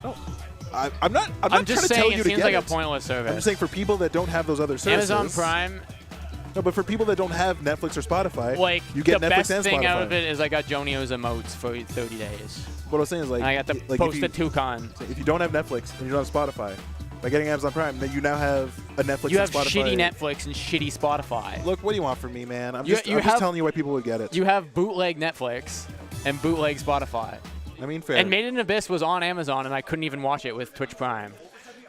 No. I'm not trying just to saying tell you it to seems get like it. a pointless service. I'm just saying for people that don't have those other services. Amazon Prime. No, but for people that don't have Netflix or Spotify, Like, you get the Netflix best and thing Spotify. out of it is I got Jonio's emotes for 30 days. What I was saying is like, And I got the post the toucan. If you don't have Netflix and you don't have Spotify, by getting Amazon Prime, then you now have a Netflix You and have Spotify. shitty Netflix and shitty Spotify. Look, what do you want from me, man? I'm You- just, you I'm just have- telling you why people would get it. You have bootleg Netflix and bootleg Spotify. I mean, fair. And Made in Abyss was on Amazon, and I couldn't even watch it with Twitch Prime.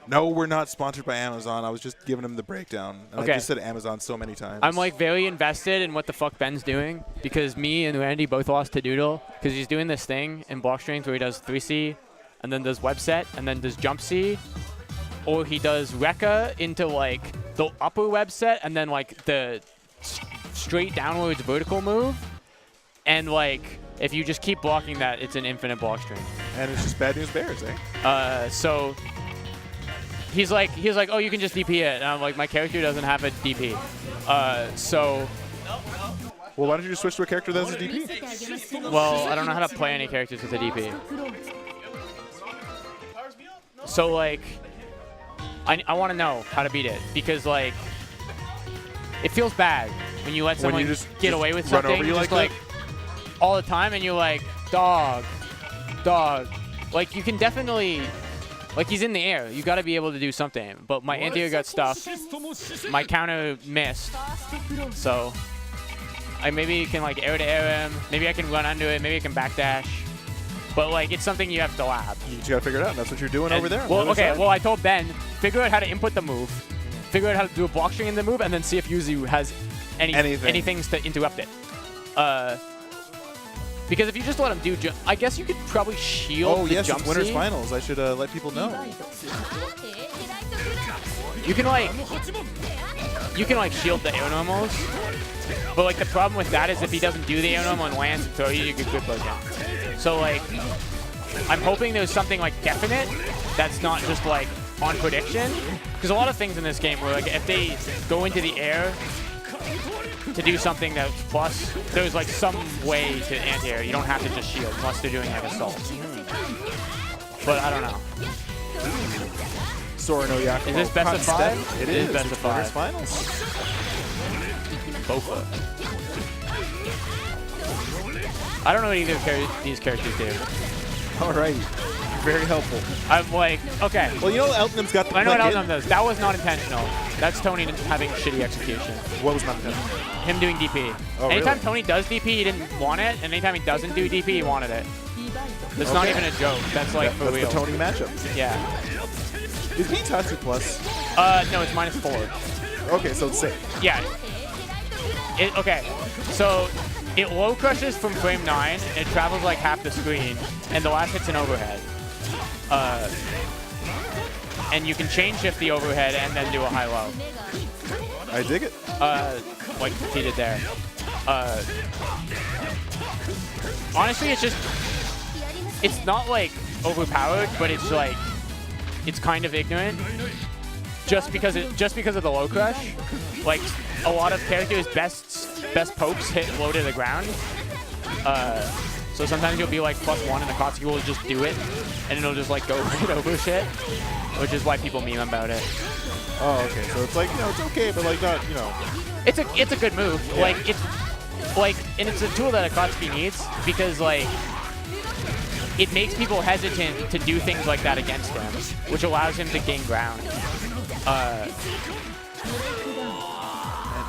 No, we're not sponsored by Amazon. I was just giving them the breakdown. And Okay. I just said Amazon so many times. I'm like very invested in what the fuck Ben's doing because me and Randy both lost to Doodle because he's doing this thing in block strings where he does 3C and then does web set and then does jump C, or he does Rekka into like the upper web set and then like the straight downwards vertical move, and like if you just keep blocking that, it's an infinite block string. And it's just bad news bears, eh? So he's like, oh, you can just DP it. And I'm like, my character doesn't have a DP. So, Well, why don't you just switch to a character that has a DP? well, I don't know how to play any characters with a DP. So, like, I want to know how to beat it because, like, it feels bad when you let someone you just get away with run something over you just like all the time, and you're like, dog. Like, you can definitely. Like, he's in the air. You got to be able to do something. But my anti-air got stuffed. My counter missed. So, I maybe can, like, air-to-air him. Maybe I can run under it. Maybe I can backdash. But, like, it's something you have to lab. You just got to figure it out. And that's what you're doing over there. on the Well, other okay. side. Well, I told Ben, figure out how to input the move. Figure out how to do a block string in the move. And then see if Yuzu has anything to interrupt it. Because if you just let him do I guess you could probably shield the jump it's Winners C. Finals. I should let people know. You can like shield the air normals, but like the problem with that is if he doesn't do the air normal and lands and throw you, you get good bow down. So like, I'm hoping there's something like definite that's not just like on prediction, because a lot of things in this game were like if they go into the air to do something that's plus, there's like some way to anti-air. You don't have to just shield unless they're doing like assault. But I don't know. Sora no Yakumo. Is this best of 5? It is. best of It's Winners 5. Finals. Bofa. I don't know what either of these characters do. All right. Very helpful. I'm like, okay. Well, you know Eltnum's got the I know what click Eltnum in. does. That was not intentional. That's Tony having shitty execution. What was not intentional? Him doing DP. Oh, Anytime really? Tony does DP, he didn't want it, and anytime he doesn't do DP, he wanted it. That's not even a joke. That's like for That's real. the Tony matchup. Yeah. Is Bitatsu plus? No, it's -4. Okay, so it's safe. Yeah. Okay. So it low crushes from frame 9. It travels like half the screen, and the last hit's an overhead. And you can chain shift the overhead and then do a high-low. I dig it. Like he did there. Honestly, it's not like overpowered, but it's like, it's kind of ignorant. Just because of the low crush. Like a lot of characters' best pokes hit low to the ground. So sometimes you'll be like +1 and Akatsuki will just do it, and it'll just like go right over shit, which is why people meme about it. Oh, okay. So it's like, it's okay, but like not, It's a good move. Yeah. Like and it's a tool that Akatsuki needs because like it makes people hesitant to do things like that against him, which allows him to gain ground. An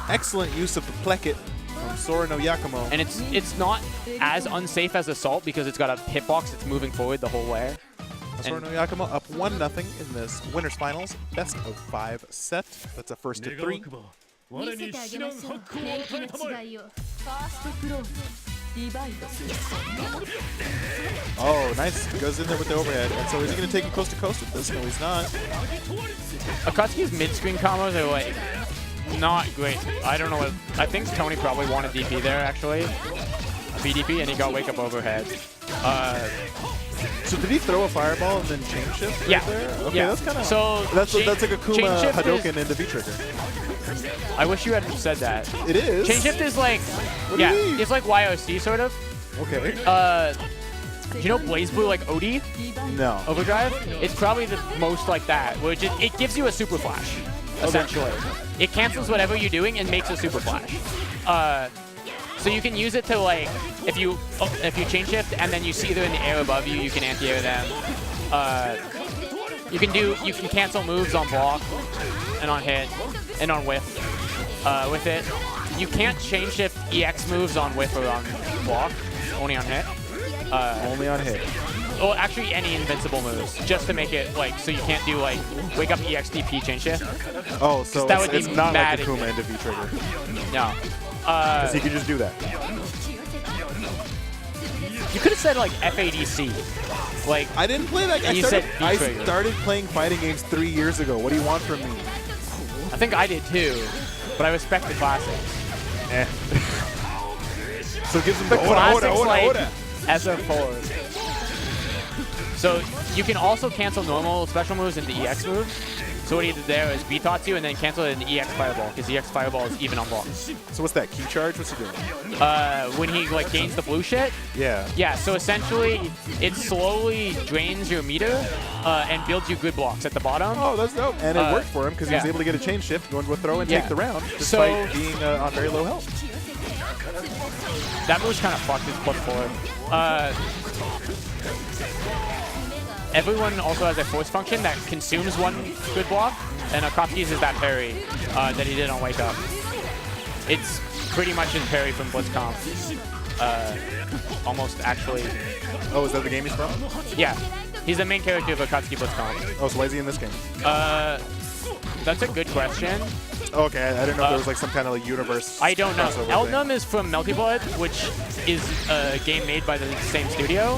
excellent use of the Plekit from Sora no Yakumo. And it's not as unsafe as Assault because it's got a hitbox that's moving forward the whole way. Sora no Yakumo up 1-0 in this Winners Finals best of 5 set. That's a first to 3. Oh, nice. He goes in there with the overhead. And so is he going to take it coast to coast with this? No, he's not. Akatsuki's mid-screen combos are like not great. I don't know what. I think Tony probably wanted DP there actually, BDP, and he got wake up overhead. So did he throw a fireball and then chain shift right Yeah. there? Okay, Yeah. that's kind of. So That's like a chain Kuma shift Hadoken into V-trigger. I wish you had said that. It is. Chain shift is like, What do you mean? it's like YOC sort of. Okay. Do you know Blaze Blue like Odie? No. Overdrive? It's probably the most like that, where it gives you a super flash, essentially. It cancels whatever you're doing and makes a super flash. So you can use it to like, if you chain shift and then you see they're in the air above you, you can anti-air them. You can cancel moves on block and on hit and on whiff with it. You can't chain shift EX moves on whiff or on block, only on hit. Only on hit. Well, actually any invincible moves, just to make it like, so you can't do like, wake up EXDP chain shift. Oh, so that would it's be not mad like Akuma into V-Trigger. No. Because he could just do that. You could have said like FADC. Like, I didn't play that. I started playing fighting games 3 years ago. What do you want from me? I think I did too, but I respect the classics. Eh. So it gives him the the classics like SF4. So you can also cancel normal special moves into EX moves. So what he did there is B-Tatsu and then cancel it into EX Fireball, because EX Fireball is even on block. So what's that, key charge? What's he doing? When he like gains the blue shit? Yeah. Yeah, so essentially it slowly drains your meter and builds you good blocks at the bottom. Oh, that's dope. And it worked for him because he was able to get a chain shift, go into a throw and take the round, despite being on very low health. That move's kind of fucked his plus 4. Everyone also has a force function that consumes one good block, and Akatsuki's is that parry that he did on Wake Up. It's pretty much his parry from Blitzcomp. Almost, actually. Oh, is that the game he's from? Yeah. He's the main character of Akatsuki Blitzcomp. Oh, so why is he in this game? That's a good question. Okay, I didn't know if there was like some kind of like universe. I don't know. Eltnum is from Melty Blood, which is a game made by the same studio.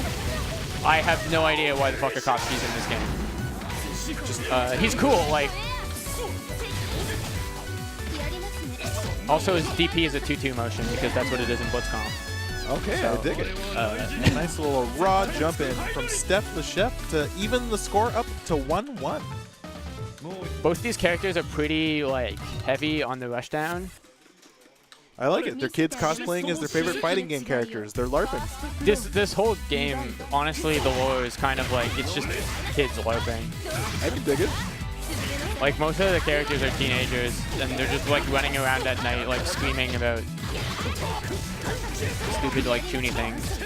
I have no idea why the fuck Akatsuki's in this game. Just, he's cool, like. Also, his DP is a 2-2 motion because that's what it is in Blitzcomp. Okay, So, I dig it. Nice little raw jump in from Steph the Chef to even the score up to 1-1. Both these characters are pretty like heavy on the rushdown. I like it. Their kids cosplaying as their favorite fighting game characters. They're LARPing. This whole game, honestly, the lore is kind of like, it's just kids LARPing. I can dig it. Like, most of the characters are teenagers, and they're just like running around at night, like screaming about stupid, like, tuny things.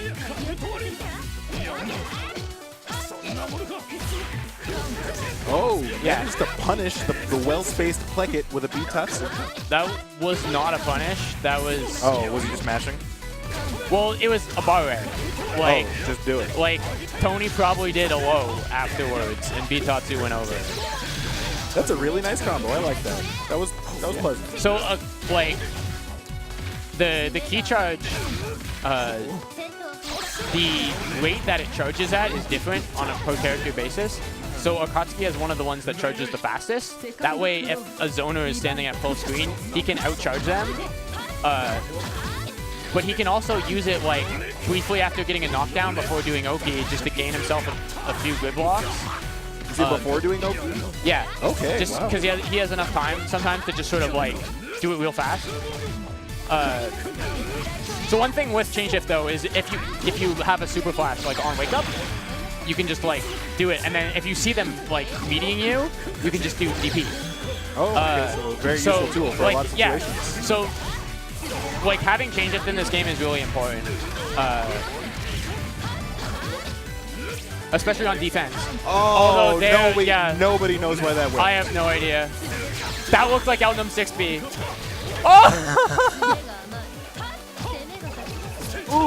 Oh, yeah. Just to punish the well-spaced Plekit with a B-Tatsu. That was not a punish. That was... Oh, was he just mashing? Well, it was a bar red. Like, just do it. Like, Tony probably did a low afterwards, and B-Tatsu went over. That's a really nice combo. I like that. That was pleasant. So, like, the key charge, the rate that it charges at is different on a per character basis. So Akatsuki has one of the ones that charges the fastest. That way, if a zoner is standing at full screen, he can outcharge them. But he can also use it like briefly after getting a knockdown before doing Oki, just to gain himself a few good blocks. Is it before doing Oki? Yeah. Okay. Just because he has enough time sometimes to just sort of like do it real fast. So one thing with chain shift though is if you have a super flash like on wake up, you can just like do it, and then if you see them like meeting you, you can just do DP. Oh, okay, so very useful tool for like, a lot of situations. Yeah, so like having chain shift in this game is really important, especially on defense. Oh, nobody knows why that works. I have no idea. That looked like Eltnum 6B. Oh!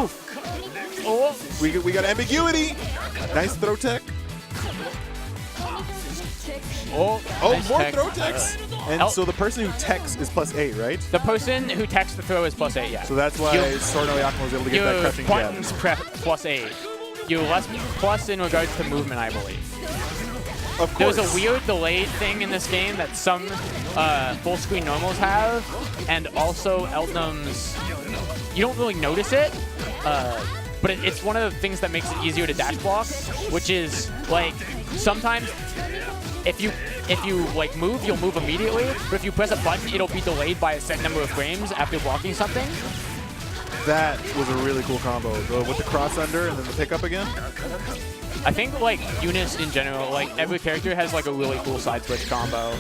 Oof. Oh. We got ambiguity. Nice throw tech. Oh, nice more tech. throw techs. And so the person who techs is +8, right? The person who techs the throw is +8, yeah. So that's why Sora no Yakumo was able to get that crushing jab. Buttons +8. You're less plus in regards to movement, I believe. Of course. There's a weird delay thing in this game that some full screen normals have, and also Eltnum's. You don't really notice it, but it's one of the things that makes it easier to dash block, which is like sometimes if you like move, you'll move immediately, but if you press a button, it'll be delayed by a set number of frames after blocking something. That was a really cool combo. With the cross under and then the pickup again. I think like UNIST in general, like every character has like a really cool side switch combo.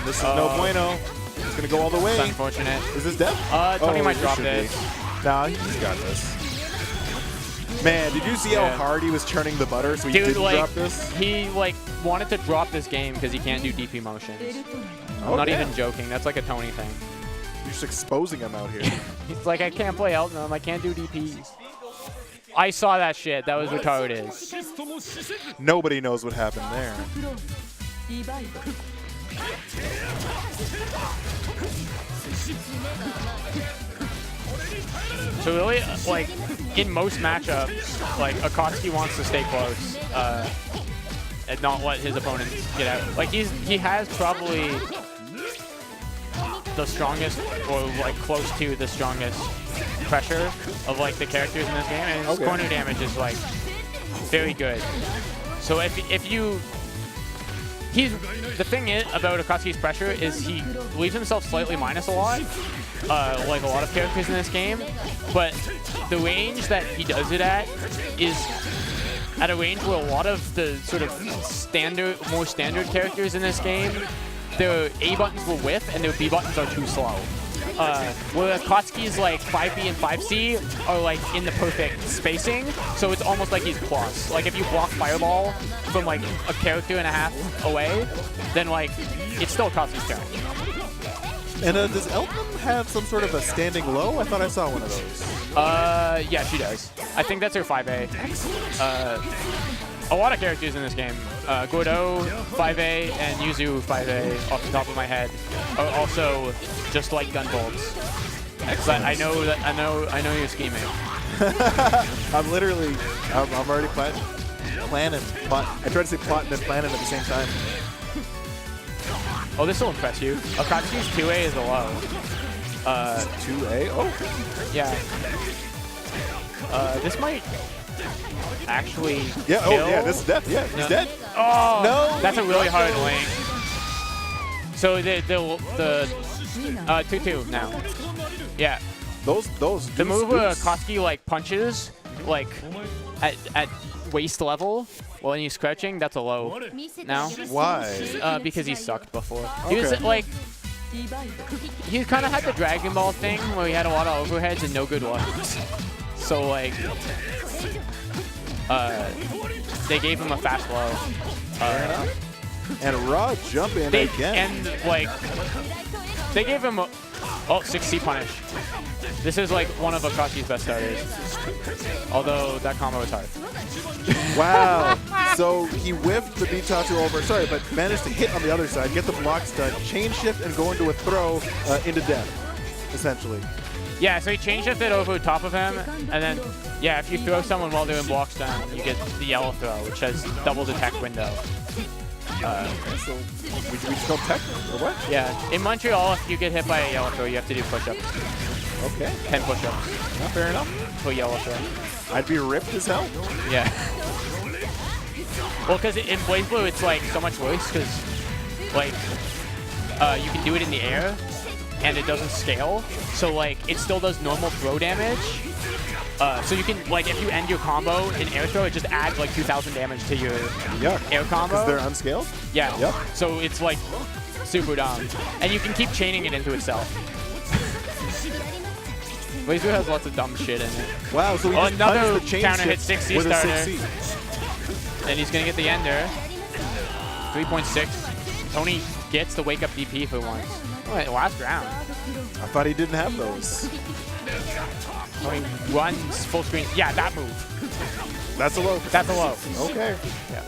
This is no bueno. It's gonna go all the way. It's unfortunate. Is this death? Tony might drop should this. be. Nah, he's got this. Man, did you see how hard he was churning the butter so he didn't drop this? He like wanted to drop this game because he can't do DP motions. I'm not even joking. That's like a Tony thing. You're just exposing him out here. He's like, I can't play Eltnum. I can't do DPs. I saw that shit. That was retarded. Nobody knows what happened there. So really, like, in most matchups, like, Akatsuki wants to stay close and not let his opponents get out. Like, he has probably the strongest, or like close to the strongest pressure of like the characters in this game, and his corner damage is like very good. So if you, the thing is about Akatsuki's pressure is he leaves himself slightly minus a lot, like a lot of characters in this game, but the range that he does it at is at a range where a lot of the sort of more standard characters in this game, their A buttons will whiff and their B buttons are too slow. Where Akatsuki's like 5B and 5C are like in the perfect spacing, so it's almost like he's plus. Like if you block Fireball from like a character and a half away, then like it's still Akatsuki's turn. And does Eltnum have some sort of a standing low? I thought I saw one of those. Yeah, she does. I think that's her 5A. A lot of characters in this game. Gordo 5A and Yuzu 5A off the top of my head are also just like gun bolts. But I know you're scheming. I'm already planning. I tried to say plotting and planning at the same time. Oh, this will impress you. Akatsuki's 2A is a low. 2A? Oh. Yeah. This might actually kill. Oh yeah, this is death. Yeah, he's dead. Oh, no, that's a really hard link. So the 2-2 now. Yeah. Those. The move where Akatsuki like punches like at waist level when he's crouching, that's a low now. Why? Because he sucked before. He was like, he kind of had the Dragon Ball thing where he had a lot of overheads and no good ones. So like, they gave him a fast low. And a raw jump in again. And like, they gave him a 6C punish. This is like one of Akatsuki's best starters. Although that combo is hard. Wow. So he whiffed the Bitatsu over, but managed to hit on the other side, get the block stun, chain shift, and go into a throw into death, essentially. Yeah, so he chain shifted over top of him, and then, yeah, if you throw someone while they're in block stun, you get the yellow throw, which has double detect window. So we just call tech, or what? Yeah, in Montreal, if you get hit by a yellow throw, you have to do push-ups. Okay. 10 push-ups. Fair enough. For yellow throw. I'd be ripped as hell. Yeah. Well, because in BlazBlue, it's like so much worse, because like you can do it in the air, and it doesn't scale. So like it still does normal throw damage. So you can, like, if you end your combo in air throw, it just adds like 2,000 damage to your air combo. Because they're unscaled? Yeah. Yep. So it's like super dumb. And you can keep chaining it into itself. BlazBlue has lots of dumb shit in it. Wow, so he just another the chain counter hit 6C starter. 6C. And he's going to get the ender. 3.6. Tony gets the wake up DP for once. Oh, last round. I thought he didn't have those. Tony runs full screen. Yeah, that move. That's a low. That's a low. Okay. Yeah.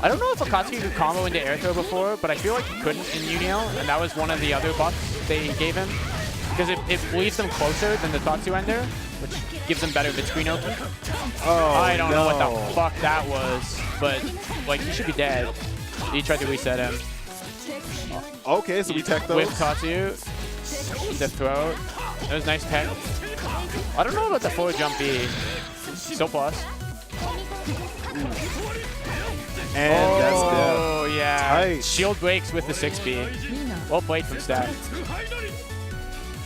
I don't know if Akatsuki could combo into air throw before, but I feel like he couldn't in UNIL, and that was one of the other buffs they gave him. Because it leaves them closer than the Tatsu ender, which gives them better mid-screen open. Oh, I don't know what the fuck that was, but like he should be dead. He tried to reset him. Okay, so we tech those. With Tatsu, the throat. That was nice tech. I don't know about the forward jump B. Still plus. And that's dead. Oh, yeah. Tight. Shield breaks with the 6B. Well played from Stack.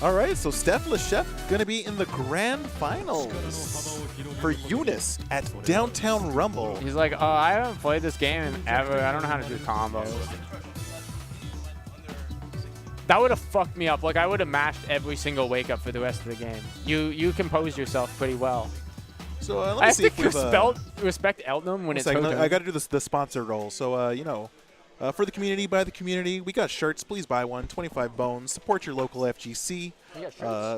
All right, so Steph Lechef going to be in the grand finals for UNIST at Downtown Rumble. He's like, oh, I haven't played this game ever. I don't know how to do combos. That would have fucked me up. Like, I would have mashed every single wake up for the rest of the game. You composed yourself pretty well. So let me I have see to respect Eltnum when it's I got to do the sponsor role. So, you know, for the community, by the community, we got shirts. Please buy one. 25 bones. Support your local FGC.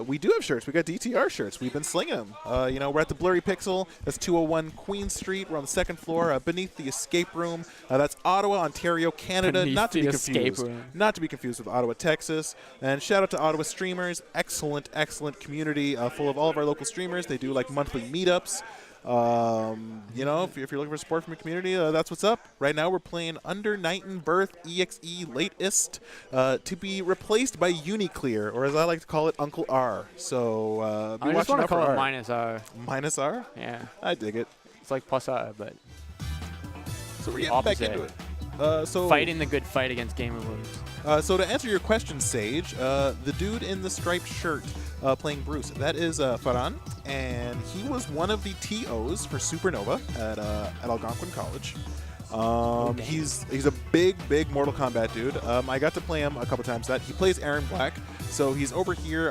We do have shirts. We got DTR shirts. We've been slinging them. You know, we're at the Blurry Pixel. That's 201 Queen Street. We're on the second floor, beneath the escape room. That's Ottawa, Ontario, Canada. Not to be confused with Ottawa, Texas. And shout out to Ottawa streamers. Excellent, excellent community full of all of our local streamers. They do like monthly meetups. You know, if you're looking for support from your community, that's what's up. Right now, we're playing Under Night and Birth EXE Latest to be replaced by Uniclear, or as I like to call it, Uncle R. So I just want to call it minus R. Minus R? Yeah. I dig it. It's like plus R, but so we're getting back into it. So fighting the good fight against Game of Lose. So to answer your question, Sage, the dude in the striped shirt playing Bruce, that is Farhan, and he was one of the TOs for Supernova at Algonquin College. He's a big Mortal Kombat dude. I got to play him a couple times. He plays Aaron Black, so he's over here,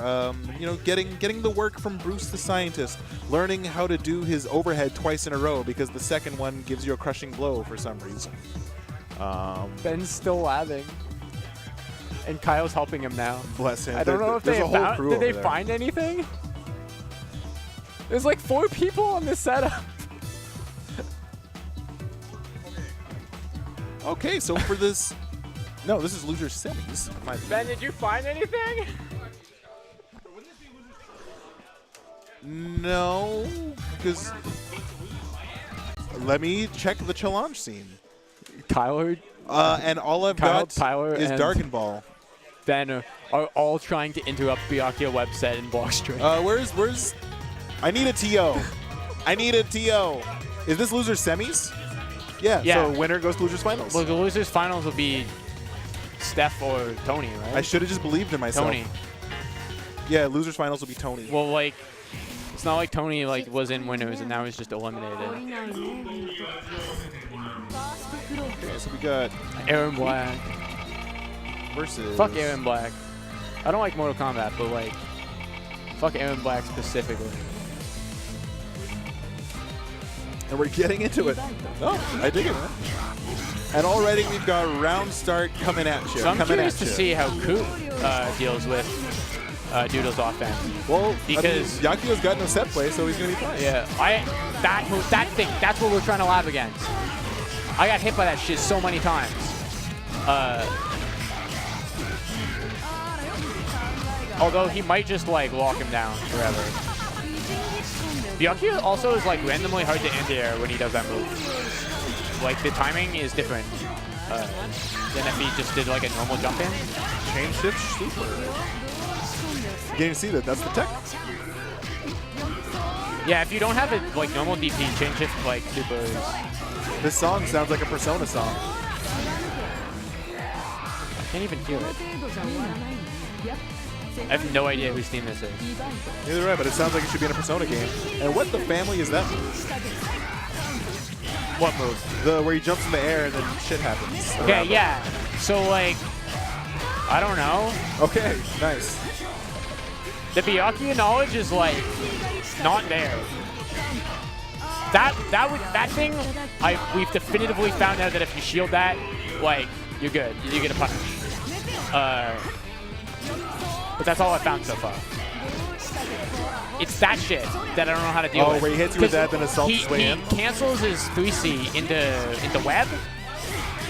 you know, getting the work from Bruce the Scientist, learning how to do his overhead twice in a row because the second one gives you a crushing blow for some reason. Ben's still laughing. And Kyle's helping him now. Bless him. I don't know if they found. Did they find anything? There's like 4 people on this setup. Okay, so for this, no, this is loser semis. Ben, did you find anything? No, because let me check the challenge scene. Tyler. And all I've got Tyler, is Darken Ball. Ben are all trying to interrupt Byakuya website and block stream. Where's? I need a TO. I need a TO. Is this loser semis? Yeah. So winner goes to losers finals. Well, the losers finals will be Steph or Tony, right? I should have just believed in myself. Tony. Yeah, losers finals will be Tony. Well, like, it's not like Tony like was in winners and now he's just eliminated. Okay, so we got Aaron Black versus. Fuck Aaron Black. I don't like Mortal Kombat, but like, fuck Aaron Black specifically. And we're getting into it. Oh, I dig it, man. And already we've got round start coming at you. So I'm curious to see how Koop deals with Doodle's offense. Well, because Yakumo's got no set play, so he's gonna be fine. Yeah, that thing. That's what we're trying to lab against. I got hit by that shit so many times. Although he might just like lock him down forever. Byakuya also is like randomly hard to anti-air when he does that move. Like the timing is different than if he just did like a normal jump in. Chain shift super. You can't even see that. That's the tech. Yeah, if you don't have it like normal DP, chain shift like super is. This song sounds like a Persona song. I can't even hear it. I have no idea whose theme this is. Neither do I, but it sounds like it should be in a Persona game. And what the family is that move? What move? The where he jumps in the air and then shit happens. Okay, yeah. So like, I don't know. Okay, nice. The Byakuya knowledge is like not there. That thing, we've definitively found out that if you shield that, like you're good. You get a punish. But that's all I found so far. It's that shit that I don't know how to deal with. Oh, where he hits you with that, then assaults his way in? He cancels his 3C into web,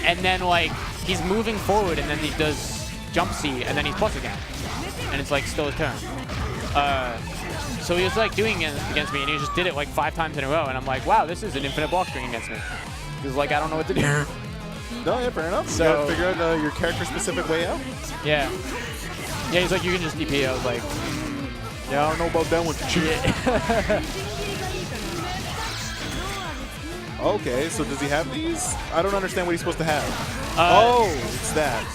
and then like he's moving forward, and then he does jump C, and then he's plus again, and it's like still his turn. So he was like doing it against me, and he just did it like 5 times in a row, and I'm like, wow, this is an infinite block string against me. Because like I don't know what to do. No, yeah, fair enough. So you gotta figure out your character-specific way out. Yeah. Yeah, he's like, you can just DP. I was like, yeah, I don't know about that one. Okay, so does he have these? I don't understand what he's supposed to have. Oh, it's that.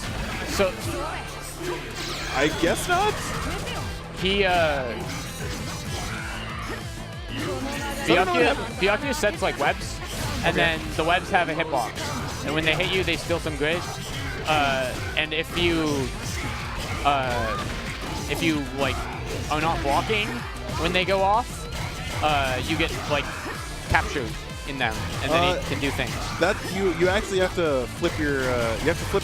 So, I guess not. Byakuya sets like webs, and then the webs have a hitbox. And when they hit you, they steal some grid. And if you like are not blocking when they go off, you get like captured in them, and then you can do things. That you actually have to flip your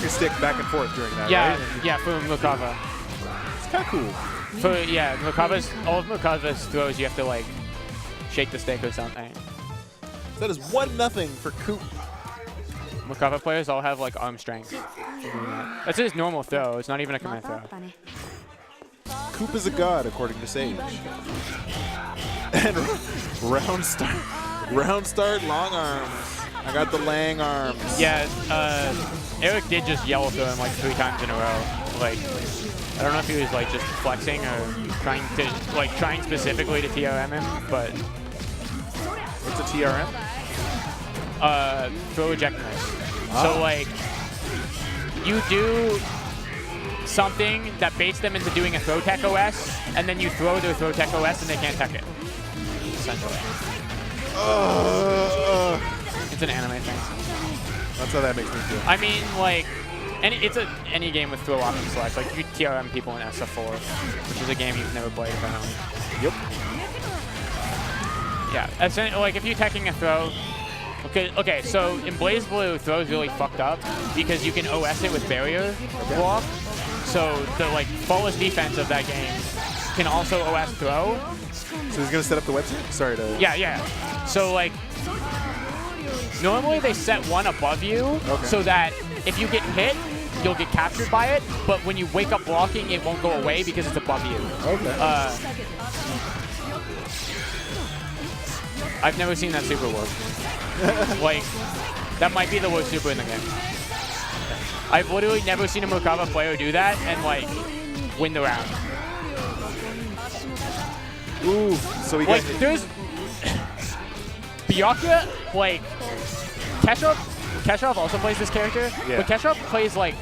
stick back and forth during that. Yeah, right? yeah, for Merkava. It's kind of cool. For all of Merkava's throws, you have to like shake the stick or something. That is 1-0 for Koop. Merkava players all have like arm strength. That's his normal throw. It's not even a command throw. Koop is a god, according to Sage. And round start, long arms. I got the Lang arms. Yeah, Eric did just yell through him like 3 times in a row. Like, I don't know if he was like just flexing or trying specifically to TRM him, but. What's a TRM? Throw eject miss. So like, you do something that baits them into doing a throw tech OS, and then you throw their throw tech OS and they can't tech it. Essentially. It's an anime thing. That's how that makes me feel. I mean, like, any game with throw option select. Like, you TRM people in SF4, which is a game you've never played apparently. Yep. Yeah, like if you're teching a throw. Okay, so in Blaze Blue, throw's really fucked up because you can OS it with barrier block. So the like flawless defense of that game can also OS throw. So he's gonna set up the website? Sorry to. Yeah. So like, normally they set one above you so that if you get hit, you'll get captured by it. But when you wake up blocking, it won't go away because it's above you. Okay. I've never seen that super work. Like, that might be the worst super in the game. I've literally never seen a Merkava player do that and, like, win the round. Ooh, so we got... Like, there's... Byakuya, like... Keshav also plays this character, but Keshav plays, like,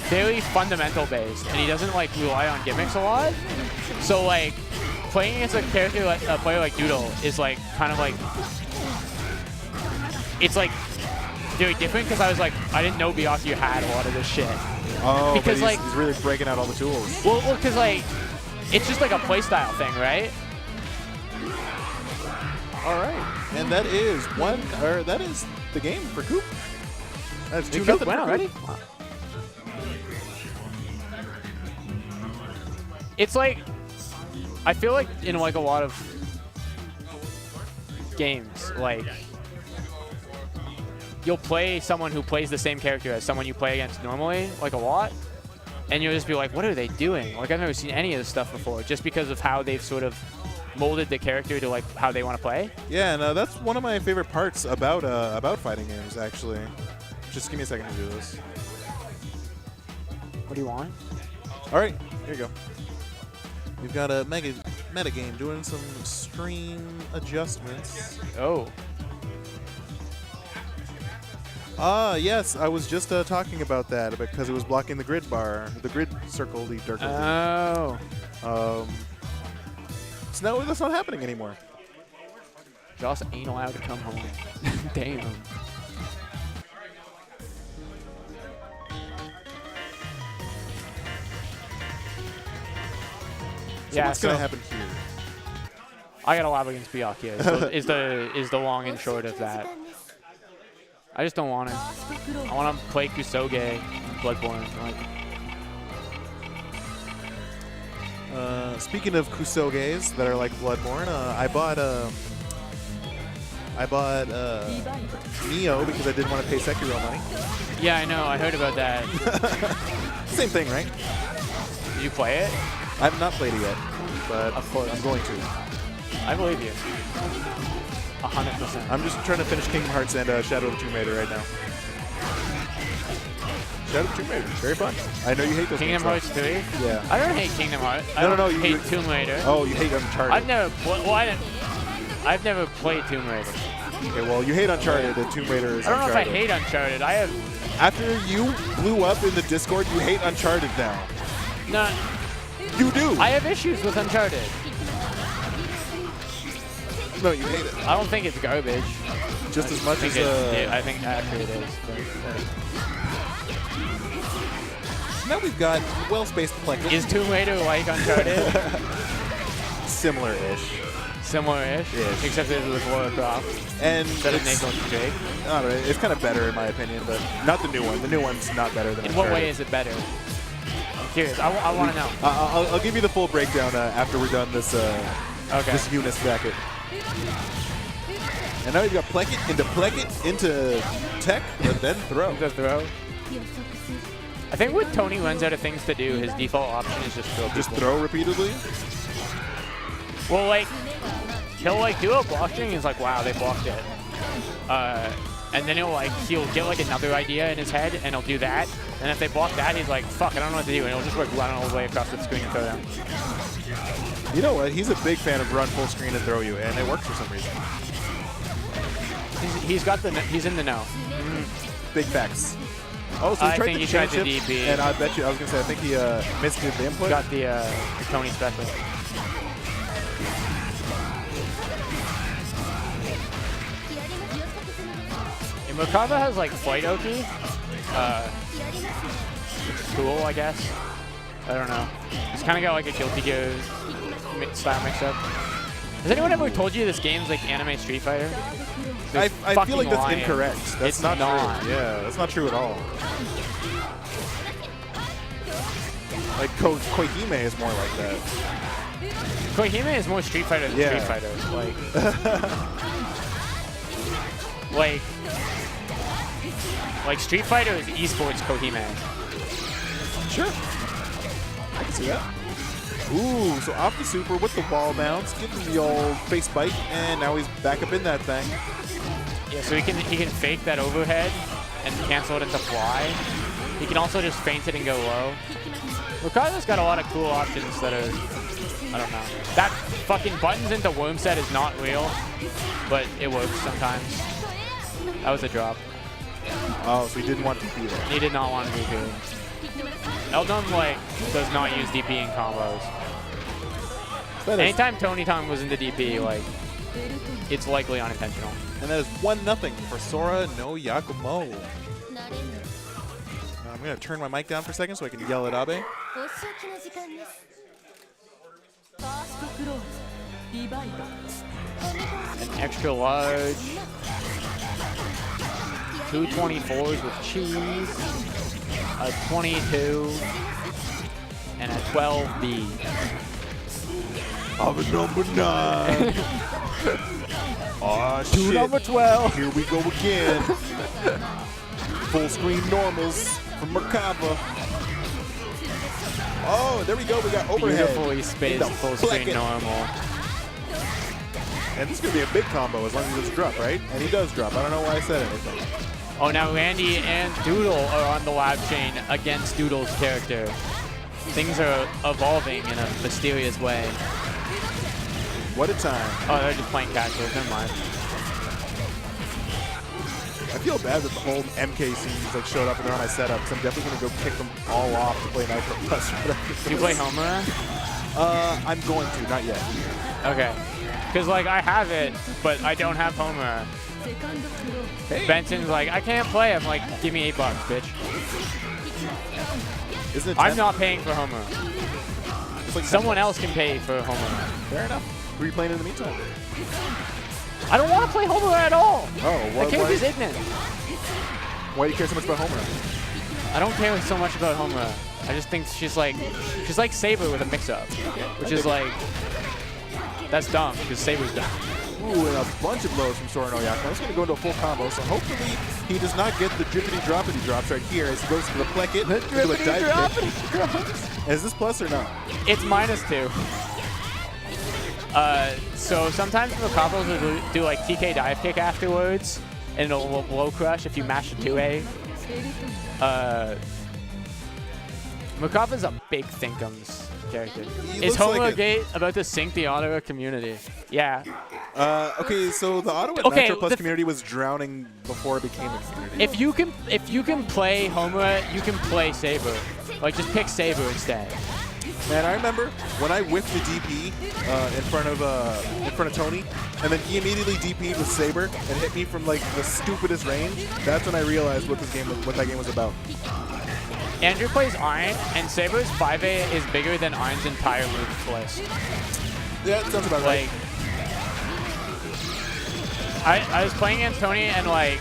very fundamental based, and he doesn't, like, rely on gimmicks a lot. So, like, playing against a character like a player like Doodle is, like, kind of, like... It's like very different because I was like, I didn't know Byakuya had a lot of this shit. Oh, because but he's really breaking out all the tools. Well, because like, it's just like a playstyle thing, right? All right, and that is the game for Koop. That's 2-0 win already. Wow. It's like, I feel like in like a lot of games, like. You'll play someone who plays the same character as someone you play against normally, like a lot, and you'll just be like, what are they doing? Like, I've never seen any of this stuff before, just because of how they've sort of molded the character to like how they want to play. Yeah, and that's one of my favorite parts about fighting games, actually. Just give me a second to do this. What do you want? All right, here you go. We've got a meta game doing some stream adjustments. Oh. Yes, I was just talking about that because it was blocking the grid bar, the grid circle, the dark. Oh. So now that's not happening anymore. Joss ain't allowed to come home. Damn. So what's gonna happen here? I got a lab against Byakuya. So is the long and short of that. I just don't want to. I want to play Kusoge, Bloodborne. Like. Speaking of Kusoges that are like Bloodborne, I bought Neo because I didn't want to pay Sekiro money. Yeah, I know. I heard about that. Same thing, right? Did you play it? I've not played it yet, but of course I'm going to. I believe you. 100%. I'm just trying to finish Kingdom Hearts and Shadow of the Tomb Raider right now. Shadow of the Tomb Raider, very fun. I know you hate those Kingdom Hearts 3? Yeah. I don't hate Kingdom Hearts. No, you hate Tomb Raider. Oh, you hate Uncharted. I've never played Tomb Raider. Okay, well, you hate Uncharted, and Tomb Raider is I don't Uncharted. know if I hate Uncharted. I have. After you blew up in the Discord, you hate Uncharted now. No. You do. I have issues with Uncharted. No, you hate it. I don't think it's garbage. Just as much as I think actually it is. Now we've got well-spaced Plekit. Is Tomb Raider like Uncharted? Similar-ish. Similar-ish? Ish. Except it was Lara Croft. And instead of Nathan Drake. I don't know, it's kind of better in my opinion, but not the new one. The new one's not better than In Uncharted. what way is it better? I'm curious. I want to know. I'll give you the full breakdown after we're done this this UNIST bracket. And now we've got Plekit into tech, but then throw. Into throw. I think when Tony runs out of things to do, his default option is just throw people. Just throw repeatedly? Well, like, he'll like do a blockchain and he's like, wow, they blocked it. And then he'll get like another idea in his head and he'll do that. And if they block that, he's like, fuck, I don't know what to do. And he'll just like run all the way across the screen and throw them. You know what? He's a big fan of run full screen and throw you, and it works for some reason. He's in the know. Big facts. Oh, so I think he tried the DP. And I bet you, I was going to say, I think he missed the input. Got the Tony special. And Merkava has like Flight Oki. Which is cool, I guess. I don't know. It's kind of got like a Guilty Gear style mix-up. Has anyone ever told you this game's like anime Street Fighter? I feel like that's incorrect. That's not true. Yeah, that's not true at all. Like Koihime is more like that. Koihime is more Street Fighter than Street Fighter. Like Street Fighter is esports Koihime. Sure. I can see that. Ooh, so off the super with the wall bounce, give him the old face bite, and now he's back up in that thing. Yeah, so he can fake that overhead and cancel it into fly. He can also just feint it and go low. Merkava's got a lot of cool options that are, I don't know. That fucking buttons into worm set is not real, but it works sometimes. That was a drop. Oh, so he didn't want DP there. He did not want to DP. Eltnum, like, does not use DP in combos. Anytime Tony Tom was into DP, like, it's likely unintentional. And that is 1-0 for Sora no Yakumo. I'm going to turn my mic down for a second so I can yell at Abe. An extra large. 2 24s with cheese. A 22. And a 12B. I'm a number 9. Oh, shit. Number 12. Here we go again. Full screen normals from Merkava. Oh, there we go. We got overhead. Beautifully spaced full screen normal. And this is going to be a big combo as long as he doesn't drop, right? And he does drop. I don't know why I said anything. Oh, now Randy and Doodle are on the lab chain against Doodle's character. Things are evolving in a mysterious way. What a time. Oh, they're just playing casuals. Never mind. I feel bad that the whole MK scenes like showed up and they're on my setup, because I'm definitely going to go kick them all off to play Nitro Plus. Do you play Homer? I'm going to, not yet. Okay. Because, like, I have it, but I don't have Homer. Hey. Benson's like, I can't play. I'm like, give me $8, bitch. Isn't it I'm not paying for Homer. It's like someone else can pay for Homer. Fair enough. Who are you playing in the meantime? I don't want to play Homer at all. Oh, what? The character's ignorant. Why do you care so much about Homer? I don't care so much about Homer. I just think she's like Saber with a mix-up, which is like, that's dumb because Saber's dumb. Ooh, and a bunch of blows from Sora no Yakumo. It's going to go into a full combo, so hopefully he does not get the drippity-droppity drops right here as he goes to the Plekit. The drippity-droppity drops. Is this plus or not? It's -2. So sometimes Merkava will do like TK dive kick afterwards, and it'll low crush if you mash the 2A. Merkava's a big thinkums character. Is Homer Gate about to sink the Ottawa community? Yeah. Okay, so the Ottawa Metro Plus community was drowning before it became a community. If you can play Homer, you can play Saber. Like just pick Saber instead. Man, I remember when I whiffed the DP in front of Tony, and then he immediately DP'd with Saber and hit me from like the stupidest range. That's when I realized what that game was about. Andrew plays Iron, and Saber's 5A is bigger than Iron's entire move list. Yeah, that sounds about right. Like, I was playing against Tony, and like,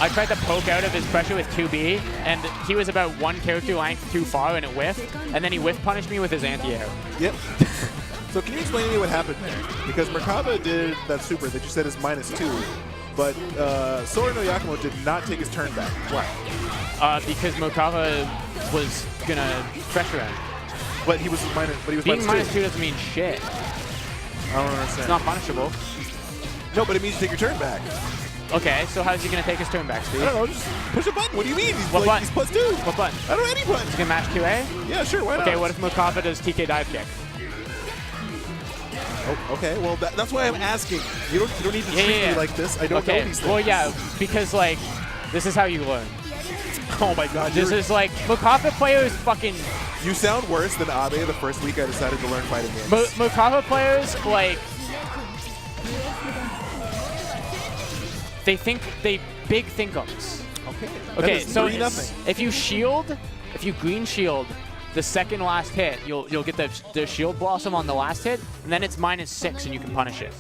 I tried to poke out of his pressure with 2B, and he was about one character length too far, and it whiffed. And then he whiff punished me with his anti-air. Yep. So can you explain to me what happened there? Because Merkava did that super that you said is -2, but Sora no Yakumo did not take his turn back. Why? Because Merkava was gonna pressure him. But he was Being -2. -2 doesn't mean shit. I don't understand. It's not punishable. No, but it means you take your turn back. Okay, so how's he gonna take his turn back, Steve? I don't know, just push a button. What do you mean? He's What button? He's +2. What button? I don't know any button. He's gonna match 2A? Yeah, sure, why not? Okay, what if Merkava does TK dive kick? Oh, okay, well, that's why I'm asking. You don't need to treat me like this. I don't know these things. Well, yeah, because, like, this is how you learn. Oh, my God. This is, like, Merkava players fucking... You sound worse than Abe the first week I decided to learn fighting games. Merkava players, like... They big thinkums. Okay. Okay, so nothing. if you green shield the second last hit, you'll get the shield blossom on the last hit, and then it's -6 and you can punish it.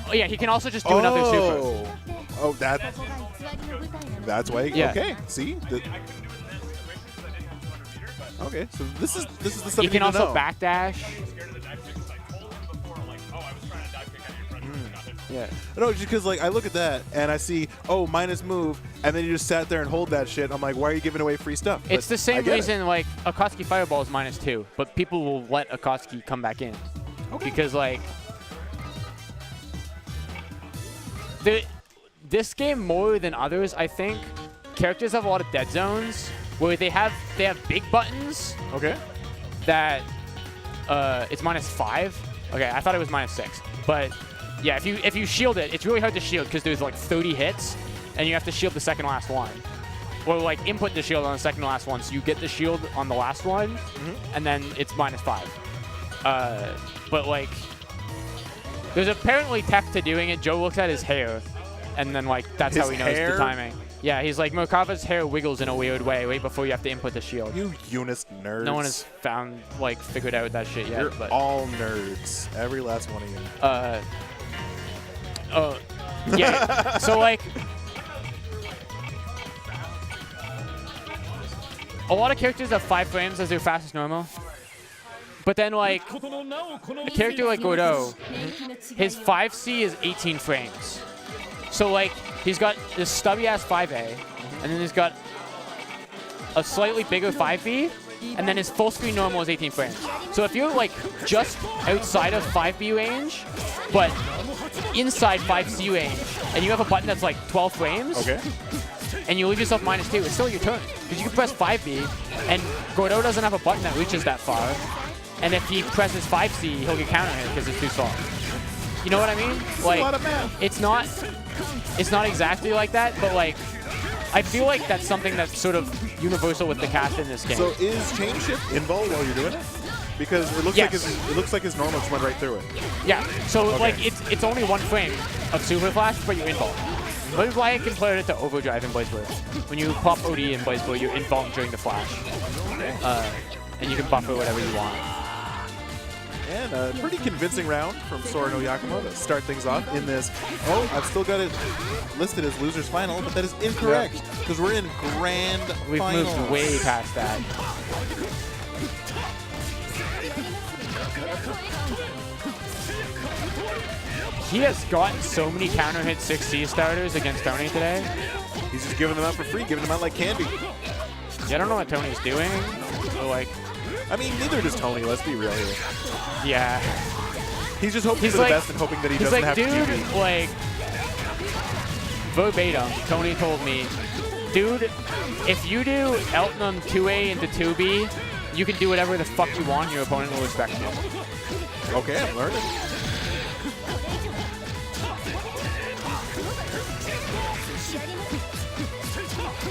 Oh yeah, he can also just do another super. Oh, that's why. Yeah. Okay, see. Okay, so this is the stuff He you can need to also know. backdash. Yeah. No, just because like I look at that and I see, oh, minus move, and then you just sat there and hold that shit. I'm like, why are you giving away free stuff? It's But the same I get reason it. like Akatsuki Fireball is -2, but people will let Akatsuki come back in. Okay. Because like this game more than others, I think, characters have a lot of dead zones where they have big buttons. Okay. That it's -5. Okay, I thought it was -6, but yeah, if you shield it, it's really hard to shield because there's like 30 hits, and you have to shield the second last one, or like input the shield on the second last one, so you get the shield on the last one, and then it's -5. But like, there's apparently tech to doing it. Joe looks at his hair, and then like that's how he knows the timing. Yeah, he's like, Merkava's hair wiggles in a weird way right before you have to input the shield. You UNIST nerds. No one has figured out that shit yet. You're but all nerds. Every last one of you. Yeah. So like, a lot of characters have 5 frames as their fastest normal. But then like, a character like Gordo, his 5C is 18 frames. So like, he's got this stubby ass 5A, and then he's got a slightly bigger 5B, and then his full screen normal is 18 frames. So if you're like just outside of 5B range, but inside 5C range, and you have a button that's like 12 frames, Okay. and you leave yourself -2, it's still your turn. Because you can press 5B, and Gordo doesn't have a button that reaches that far. And if he presses 5C, he'll get counter hit because it's too soft. You know what I mean? Like, a lot of math. It's not exactly like that, but like, I feel like that's something that's sort of universal with the cast in this game. So is chain shift involved while you're doing it? Because it looks like his normal just went right through it. Yeah. So Okay. like, it's only 1 frame of super flash, but you're involved. That is why I compared it to overdrive in BlazBlue. When you pop OD in BlazBlue, you're involved during the flash, and you can buffer whatever you want. And a pretty convincing round from Sora no Yakumo to start things off in this. Oh, I've still got it listed as loser's final, but that is incorrect because we're in grand We've finals. moved way past that. He has gotten so many counter hit 6C starters against Tony today. He's just giving them out for free, giving them out like candy. Yeah, I don't know what Tony's doing, but like, I mean, neither does Tony, let's be real here. yeah. He's just hoping for the best and hoping that he he's doesn't like, have to dude, QB. like, verbatim, Tony told me, dude, if you do Eltnum 2A into 2B, you can do whatever the fuck you want, your opponent will respect you. Okay, I'm learning.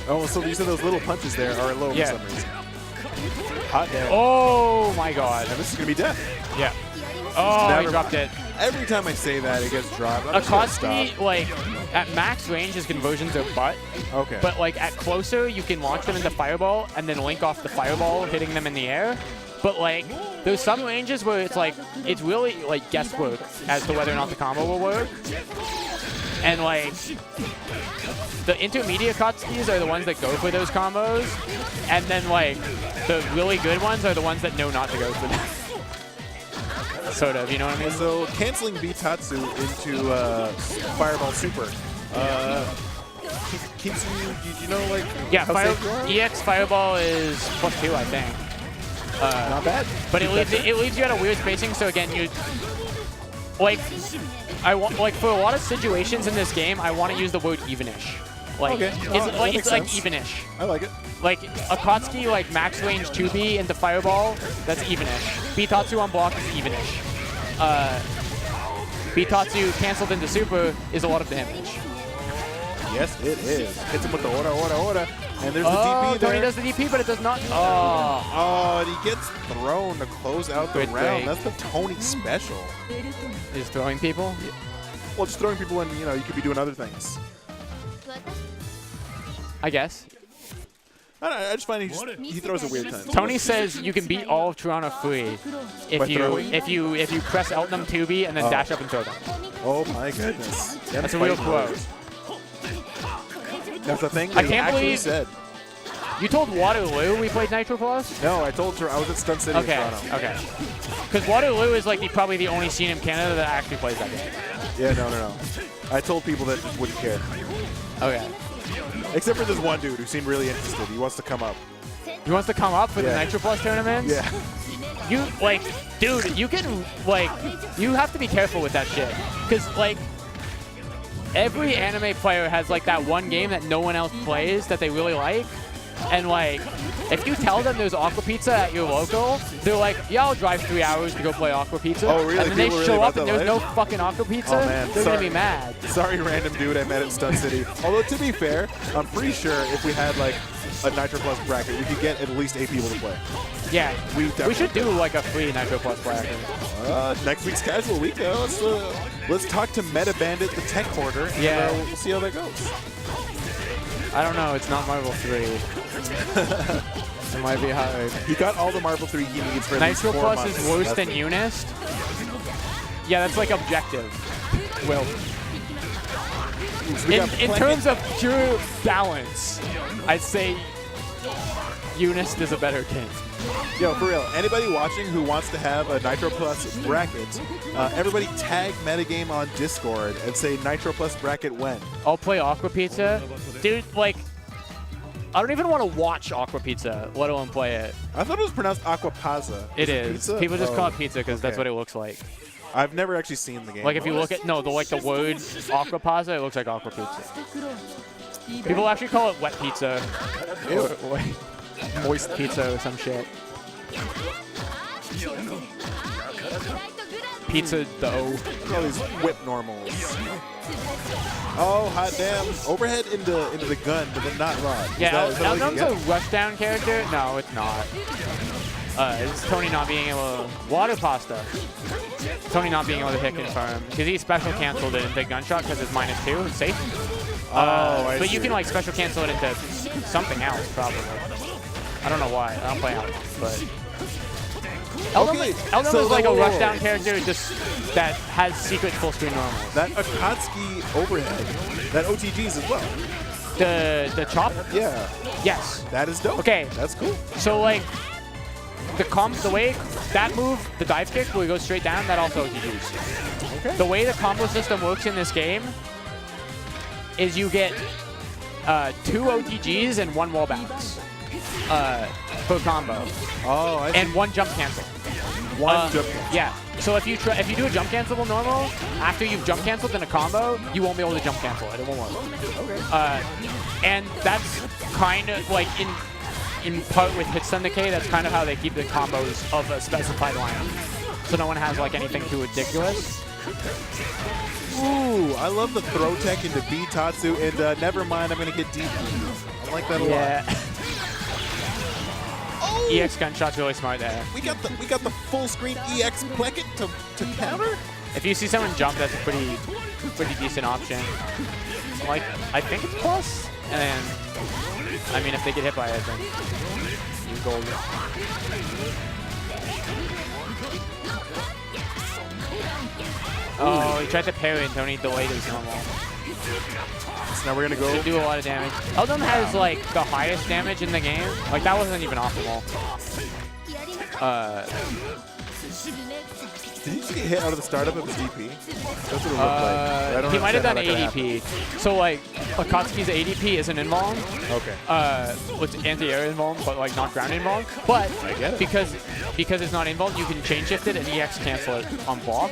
Oh, so you said those little punches there are low for some reason. Hot damn. Oh my god. And this is going to be death. Yeah. Oh, Never he dropped mind. it. Every time I say that, it gets dropped. I'm just gonna Akatsuki, stop. like, at max range, his conversions are butt. Okay. But, like, at closer, you can launch them into Fireball and then link off the Fireball, hitting them in the air. But, like, there's some ranges where it's, like, it's really, like, guesswork as to whether or not the combo will work. And, like, the intermediate Akatsukis are the ones that go for those combos. And then, like, the really good ones are the ones that know not to go for them. Sort of, you know what I mean? So canceling Bitatsu into Fireball Super keeps you know, like, yeah, how safe you are? EX Fireball is +2, I think. Not bad. But it leaves you at a weird spacing. So again, you like for a lot of situations in this game, I want to use the word evenish. Like Okay. it's like evenish. I like it. Like Akatsuki, like max range 2B into Fireball, that's evenish. Bitatsu on block is evenish. Bitatsu canceled into Super is a lot of damage. Yes, it is. Hits him with the Ora. And there's the DP there. Tony does the DP, but it does not. Oh. Oh, and he gets thrown to close out the Good round. thing. That's the Tony special. Is throwing people? Well, just throwing people in, you know, you could be doing other things. I guess. I don't know, I just find he throws at weird times. Tony says you can beat all of Toronto free By throwing? if you press Eltnum 2B and then dash up and throw them. Oh my goodness. That's a real quote. That's the thing I that he can't actually believe- said. You told Waterloo we played Nitro Plus? No, I told her I was at Stunt City in Okay, Toronto. okay. Because Waterloo is like probably the only scene in Canada that actually plays that game. Yeah, no. I told people that just wouldn't care. Okay. Except for this one dude who seemed really interested. He wants to come up. He wants to come up for the Yeah. Nitro Plus tournaments? Yeah. You, like, dude, you can, like, you have to be careful with that shit. Because, like, every anime player has, like, that one game that no one else plays that they really like. And, like, if you tell them there's Aqua Pizza at your local, they're like, yeah, I'll drive 3 hours to go play Aqua Pizza. Oh, really? And then they People show really up about and that there's no life? fucking Aqua Pizza. Oh, man. They're going to be mad. Sorry, random dude I met at Stunt City. Although, to be fair, I'm pretty sure if we had, like, a Nitro Plus bracket, we could get at least 8 people to play. Yeah, We we should do, like, a free Nitro Plus bracket. Next week's Casual Week, let's talk to Meta Bandit, the tech hoarder, and Yeah. we'll see how that goes. I don't know. It's not Marvel 3. It might be hard. He got all the Marble 3 he needs for at least Nitro 4 Plus months. is worse That's than the- UNIST? Yeah, that's like objective. Well, So we got in plenty- terms of pure balance, I'd say UNIST is a better game. Yo, for real, anybody watching who wants to have a Nitro Plus bracket, everybody tag Metagame on Discord and say Nitro Plus bracket when. I'll play Aqua Pizza. Dude, like, I don't even want to watch Aqua Pizza, let alone play it. I thought it was pronounced Aquapazza. It is. Pizza? People just call Oh, it pizza because that's okay. what it looks like. I've never actually seen the game. Like if you look at the word Aqua Pizza, it looks like Aqua Pizza. People actually call it wet pizza. Ew. Or, like, moist pizza or some shit. Pizza dough. all these whip normals. Oh, hot damn. Overhead into the gun, but then not Rod. Yeah, is that what you Eltnum's get? a rushdown character. No, it's not. It's Tony not being able to... Water pasta. Tony not being able to hit confirm. Because he special canceled it into gunshot because it's -2. It's safe. I but you see. can like special cancel it into something else, probably. I don't know why. I don't play out, but... Eltnum so is like a whoa. rushdown character just that has secret full screen normals. That Akatsuki overhead, that OTGs as well. The chop? Yeah, Yes. that is dope. Okay. That's cool. So like the way that move, the dive kick where it goes straight down, that also OTGs. Okay. The way the combo system works in this game is you get 2 OTGs and 1 wall bounce per combo, Oh, I see. and 1 jump cancel. One jump cancel. Yeah. So if you do a jump cancelable normal, after you've jump canceled in a combo, you won't be able to jump cancel it. It won't work. Okay. And that's kind of like in part with hit stun decay. That's kind of how they keep the combos of a specified lineup, so no one has like anything too ridiculous. Ooh, I love the throw tech into Bitatsu, and never mind, I'm gonna get DP. I like that a lot. Yeah. Oh, EX gunshot's really smart there. We got the full screen EX Plecket to counter. If you see someone jump, that's a pretty decent option. Like, I think it's plus, and then, I mean, if they get hit by it, then you're golden. Oh, he tried to parry and Tony delayed his normal. So now we're gonna go. Should do a lot of damage. Eltnum has like the highest damage in the game. Like that wasn't even optimal. Did he just get hit out of the startup of his DP? That's what it looked like. He might have done ADP. So like Akatsuki's ADP isn't invuln. Okay. With anti-air invuln, but like not ground invuln. But I get it. because it's not invuln, you can chain shift it and EX cancel it on block.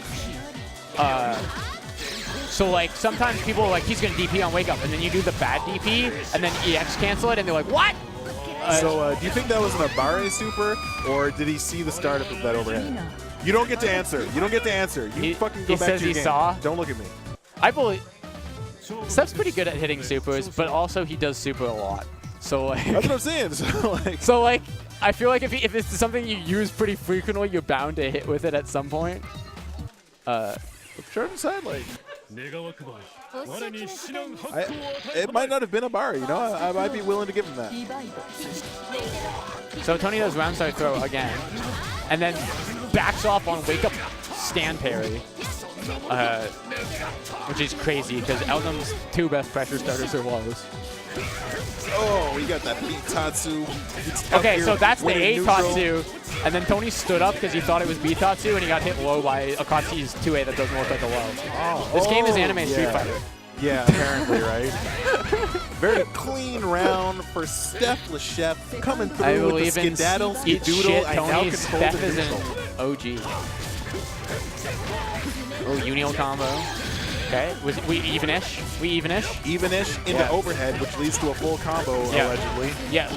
So like sometimes people are like, he's gonna DP on wake up, and then you do the bad DP and then EX cancel it, and they're like, what? So do you think that was an Abare super, or did he see the startup of that overhead? You don't get to answer. You don't get to answer. You fucking go back to your game. Saw. Don't look at me. I believe Steph's pretty good at hitting supers, but also he does super a lot. So like that's what I'm saying. So like I feel like if it's something you use pretty frequently, you're bound to hit with it at some point. Short and side leg. It might not have been a bar, you know? I might be willing to give him that. So Tony does round start throw again, and then backs off on wake up stand parry, which is crazy because Eltnum's two best pressure starters are lows. Oh, we got that Bitatsu. Okay, so that's the A Tatsu, and then Tony stood up because he thought it was B Tatsu, and he got hit low by Akatsuki's 2A that doesn't look like a low. Oh, this game is anime Street Fighter. Yeah, apparently, right? Very clean round for Steph Lechef coming through with the skedaddle, Doodle. I now control Steph the is an neutral. OG. Oh, Unil combo. Okay, we even-ish? We even-ish? Even-ish into overhead, which leads to a full combo, allegedly. Yeah.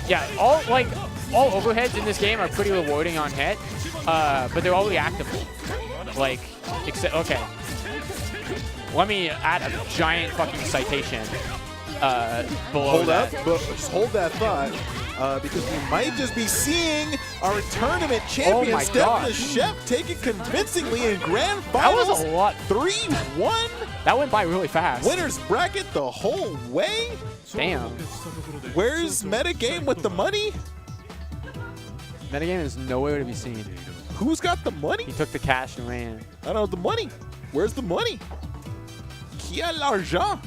Yeah, all overheads in this game are pretty rewarding on hit, but they're all reactable. Like, except, okay. Let me add a giant fucking citation below hold that. But just hold that thought, because we might just be seeing our tournament champion, Steph Lechef, take it convincingly in grand finals. That was a lot. 3-1. That went by really fast. Winner's bracket the whole way. Damn. Where's Metagame with the money? Metagame is nowhere to be seen. Who's got the money? He took the cash and ran. I don't know the money. Where's the money? Qui a l'argent?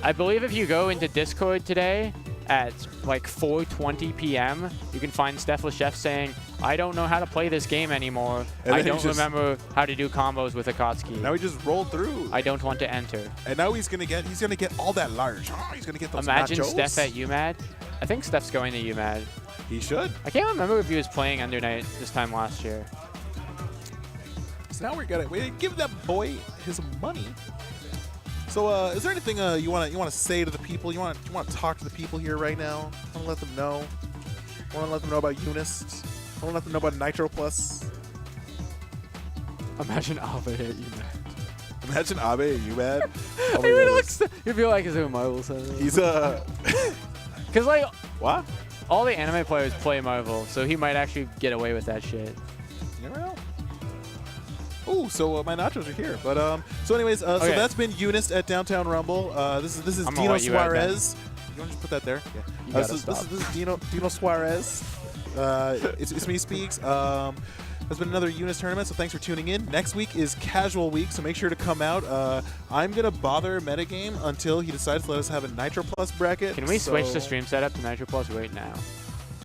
I believe if you go into Discord today at like 4:20 p.m., you can find Steph Lechef saying, I don't know how to play this game anymore. I don't remember how to do combos with Akatsuki. Now he just rolled through. I don't want to enter. And now he's gonna get all that large. Oh, he's gonna get those Imagine nachos. Steph at UMAD. I think Steph's going to UMAD. He should. I can't remember if he was playing Under Night this time last year. So now we give that boy his money. So is there anything you wanna say to the people? You wanna talk to the people here right now? Wanna let them know? Wanna let them know about UNIST? Wanna let them know about Nitro Plus? Imagine Abe at UMAD. Imagine Abe at UMAD. You'd be like, is it a Marvel set? He's because like what? All the anime players play Marvel, so he might actually get away with that shit. You never know. Ooh, so my nachos are here. But so anyways, so that's been UNIST at Downtown Rumble. This is Dino Suarez. You want to just put that there? Yeah. This is Dino Suarez. It's me speaks. There's been another UNIST tournament, so thanks for tuning in. Next week is casual week, so make sure to come out. I'm gonna bother Metagame until he decides to let us have a Nitro Plus bracket. Can we switch the stream setup to Nitro Plus right now?